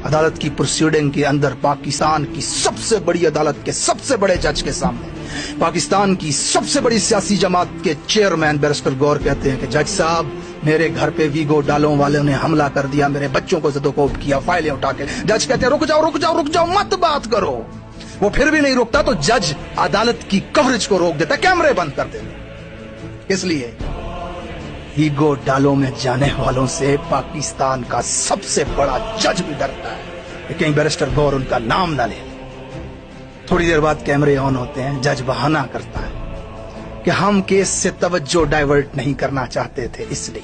अदालत की प्रोसीडिंग के अंदर पाकिस्तान की सबसे बड़ी अदालत के सबसे बड़े जज के सामने पाकिस्तान की सबसे बड़ी सियासी जमात के चेयरमैन बैरिस्टर गौर कहते हैं कि जज साहब, मेरे घर पे वीगो डालों वालों ने हमला कर दिया, मेरे बच्चों को ज़दोकोब किया, फाइलें उठा के। जज कहते हैं रुक जाओ रुक जाओ रुक जाओ, मत बात करो। वो फिर भी नहीं रुकता तो जज अदालत की कवरेज को रोक देता, कैमरे बंद कर देता। इसलिए वीगो डालों में जाने वालों से पाकिस्तान का सबसे बड़ा जज भी डरता है कि कहीं बैरिस्टर गौर उनका नाम ना ले। थोड़ी देर बाद कैमरे ऑन होते हैं, जज बहाना करता है कि हम केस से तवज्जो डाइवर्ट नहीं करना चाहते थे इसलिए।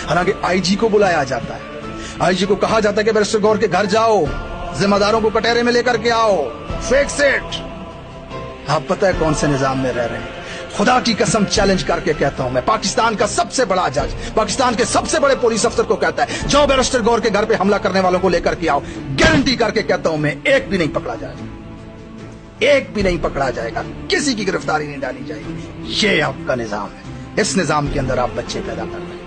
हालांकि आईजी को बुलाया जाता है, आईजी को कहा जाता है कि बैरिस्टर गौर के घर जाओ, जिम्मेदारों को कटहरे में लेकर के आओ, फिक्स इट। आप पता है कौन से निजाम में रह रहे हैं? खुदा की कसम चैलेंज करके कहता हूं मैं, पाकिस्तान का सबसे बड़ा जज पाकिस्तान के सबसे बड़े पुलिस अफसर को कहता है जाओ बैरिस्टर गौर के घर पे हमला करने वालों को लेकर के आओ। गारंटी करके कहता हूं मैं, एक भी नहीं पकड़ा जाएगा, एक भी नहीं पकड़ा जाएगा, किसी की गिरफ्तारी नहीं डाली जाएगी। ये आपका निजाम है, इस निजाम के अंदर आप बच्चे पैदा कर रहे हैं।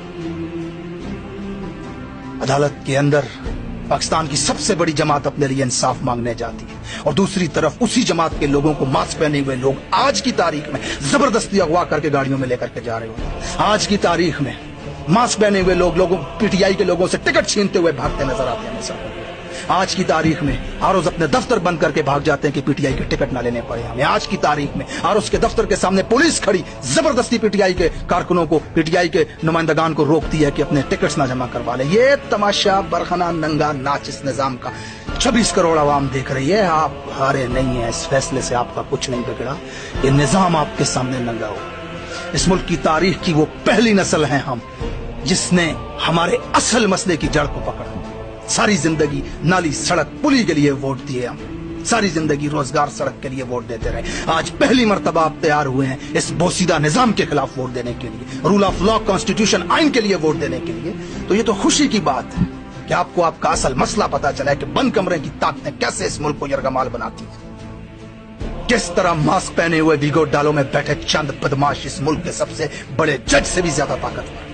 अदालत के अंदर पाकिस्तान की सबसे बड़ी जमात अपने लिए इंसाफ मांगने जाती है और दूसरी तरफ उसी जमात के लोगों को मास्क पहने हुए लोग आज की तारीख में जबरदस्ती अगवा करके गाड़ियों में लेकर के जा रहे होते हैं। आज की तारीख में मास्क पहने हुए लोगों पीटीआई के लोगों से टिकट छीनते हुए भागते नजर आते हैं। आज की तारीख में आरोज अपने दफ्तर बंद करके भाग जाते हैं कि पीटीआई के टिकट ना लेने पड़े हमें। आज की तारीख में आरोज के दफ्तर के सामने पुलिस खड़ी जबरदस्ती पीटीआई के कारकुनों को, पीटीआई के नुमाइंदगान को रोकती है कि अपने टिकट्स ना जमा करवा ले। ये तमाशा बरखना नंगा नाच इस निजाम का 26 करोड़ आवाम देख रही है। आप हारे नहीं है, इस फैसले से आपका कुछ नहीं बिगड़ा। ये निजाम आपके सामने नंगा हो। इस मुल्क की तारीख की वो पहली नस्ल है हम जिसने हमारे असल मसले की जड़ को पकड़ा। सारी जिंदगी नाली सड़क पुली के लिए वोट दिए हम, सारी जिंदगी रोजगार सड़क के लिए वोट देते रहे। आज पहली मर्तबा आप तैयार हुए हैं इस बोसीदा निजाम के खिलाफ वोट देने के लिए, रूल ऑफ लॉ कॉन्स्टिट्यूशन आइन के लिए वोट देने के लिए। तो ये तो खुशी की बात है कि आपको आपका असल मसला पता चला है कि बंद कमरे की ताकतें कैसे इस मुल्क को यरगमाल बनाती है। किस तरह मास्क पहने हुए वीगो डालों में बैठे चंद बदमाश इस मुल्क के सबसे बड़े जज से भी ज्यादा ताकतवर।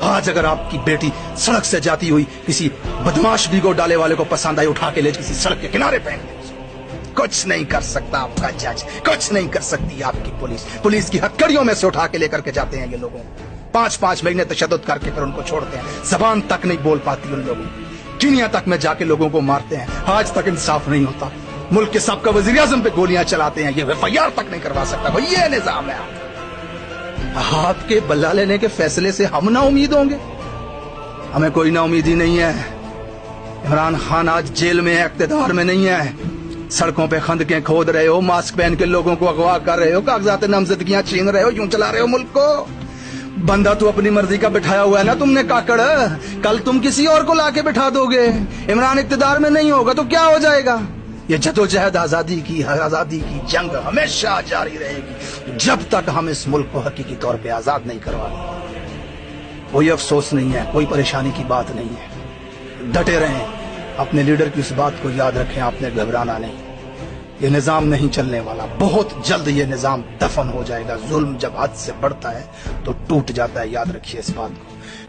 आज अगर आपकी बेटी सड़क से जाती हुई किसी बदमाश वीगो डाले वाले को पसंद आई, उठा के ले किसी सड़क के किनारे फेंक दे, कुछ नहीं कर सकता आपका जज, कुछ नहीं कर सकती आपकी पुलिस। पुलिस की हथकड़ियों में से उठा के लेकर के जाते हैं ये लोगों को, 5-5 महीने तशद्दुद करके फिर उनको छोड़ते हैं। जबान तक नहीं बोल पाती उन लोगों की, कीनिया तक में जाके लोगों को मारते हैं। आज तक इंसाफ नहीं होता। मुल्क के सबका वजीर आजम पे गोलियां चलाते हैं, ये एफआईआर तक नहीं करवा सकता। भाई ये निजाम है। आपके बल्ला लेने के फैसले से हम ना उम्मीद होंगे? हमें कोई ना उम्मीद ही नहीं है। इमरान खान आज जेल में है, इख्तिदार में नहीं है। सड़कों पे खंदकें खोद रहे हो, मास्क पहन के लोगों को अगवा कर रहे हो, कागजात नामजदगियां छीन रहे हो, यूं चला रहे हो मुल्क को। बंदा तो अपनी मर्जी का बिठाया हुआ है ना तुमने काकड़, कल तुम किसी और को लाके बिठा दोगे। इमरान इख्तिदार में नहीं होगा तो क्या हो जाएगा? ये जदोजहद आजादी की जंग हमेशा जारी रहेगी जब तक हम इस मुल्क को हकीकी तौर पे आजाद नहीं करवा लें। कोई अफसोस नहीं है, कोई परेशानी की बात नहीं है। डटे रहें, अपने लीडर की उस बात को याद रखें, आपने घबराना नहीं। ये निजाम नहीं चलने वाला, बहुत जल्द ये निजाम दफन हो जाएगा। जुल्म जब हद से बढ़ता है तो टूट जाता है, याद रखिए इस बात को।